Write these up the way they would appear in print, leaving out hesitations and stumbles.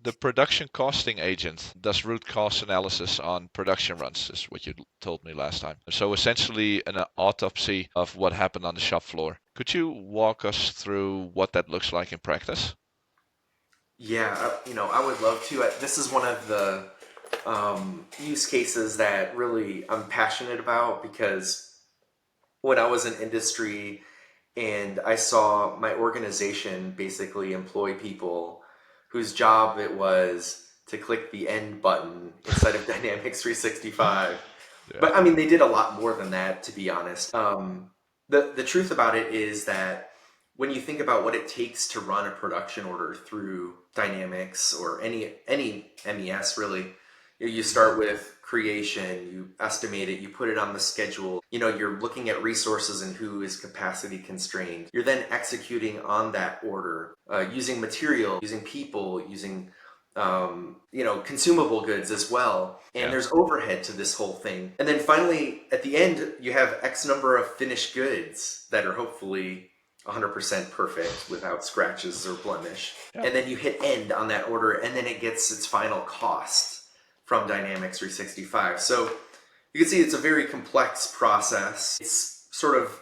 The production costing agent does root cause analysis on production runs, is what you told me last time. So essentially an autopsy of what happened on the shop floor. Could you walk us through what that looks like in practice? Yeah, I would love to. This is one of the use cases that really I'm passionate about because when I was in industry and I saw my organization basically employ people whose job it was to click the end button inside of Dynamics 365. Yeah. But I mean, they did a lot more than that, to be honest. The truth about it is that when you think about what it takes to run a production order through Dynamics or any MES really, you start with creation, you estimate it, you put it on the schedule. You're looking at resources and who is capacity constrained. You're then executing on that order using material, using people, using consumable goods as well. And Yeah. there's overhead to this whole thing. And then finally, at the end, you have X number of finished goods that are hopefully 100% perfect without scratches or blemish. Yeah. And then you hit end on that order, and then it gets its final cost from Dynamics 365. So you can see it's a very complex process. It's sort of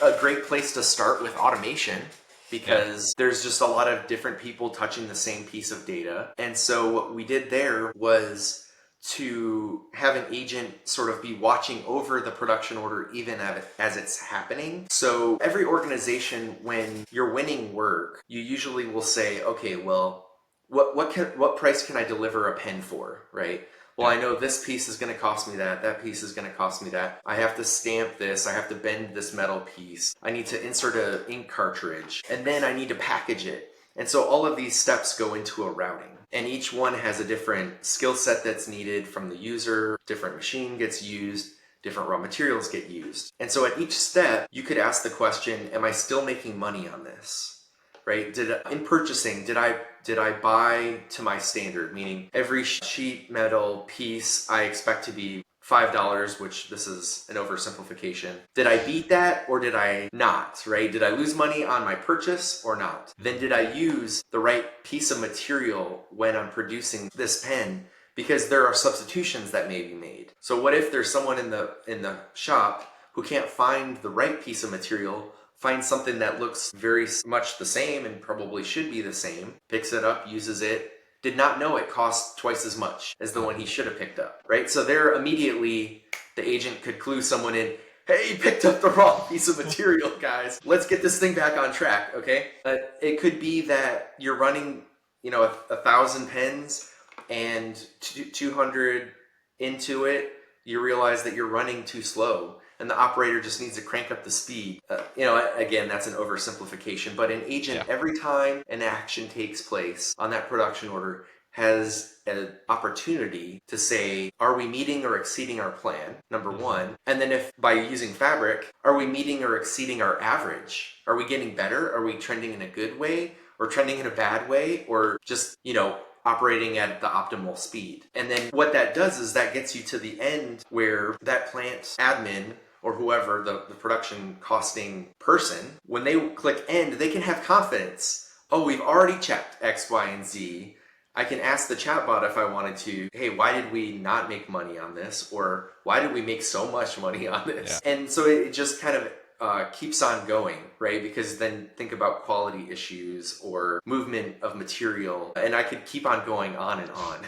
a great place to start with automation because there's just a lot of different people touching the same piece of data. And so what we did there was to have an agent sort of be watching over the production order even as it's happening. So every organization, when you're winning work, you usually will say, okay, well, what price can I deliver a pen for, right? Well, Yeah. I know this piece is going to cost me that piece is going to cost me that. I have to stamp this, I have to bend this metal piece, I need to insert an ink cartridge, and then I need to package it. And so all of these steps go into a routing. And each one has a different skill set that's needed from the user, different machine gets used, different raw materials get used. And so at each step, you could ask the question, am I still making money on this? Right? In purchasing, did I buy to my standard? Meaning every sheet metal piece I expect to be $5, which this is an oversimplification. Did I beat that or did I not, right? Did I lose money on my purchase or not? Then did I use the right piece of material when I'm producing this pen? Because there are substitutions that may be made. So what if there's someone in the shop who can't find the right piece of material, finds something that looks very much the same and probably should be the same, picks it up, uses it, did not know it cost twice as much as the one he should have picked up, right? So there immediately the agent could clue someone in, hey, you picked up the wrong piece of material, guys. Let's get this thing back on track, okay? It could be that you're running, 1,000 pens and 200 into it, you realize that you're running too slow and the operator just needs to crank up the speed. Again, that's an oversimplification, but an agent, every time an action takes place on that production order, has an opportunity to say, are we meeting or exceeding our plan, number one? And then if by using Fabric, are we meeting or exceeding our average? Are we getting better? Are we trending in a good way or trending in a bad way or just, operating at the optimal speed? And then what that does is that gets you to the end where that plant admin or whoever, the production costing person, when they click end, they can have confidence. Oh, we've already checked X, Y, and Z. I can ask the chatbot if I wanted to, hey, why did we not make money on this? Or why did we make so much money on this? Yeah. And so it just kind of keeps on going, right? Because then think about quality issues or movement of material, and I could keep on going on and on.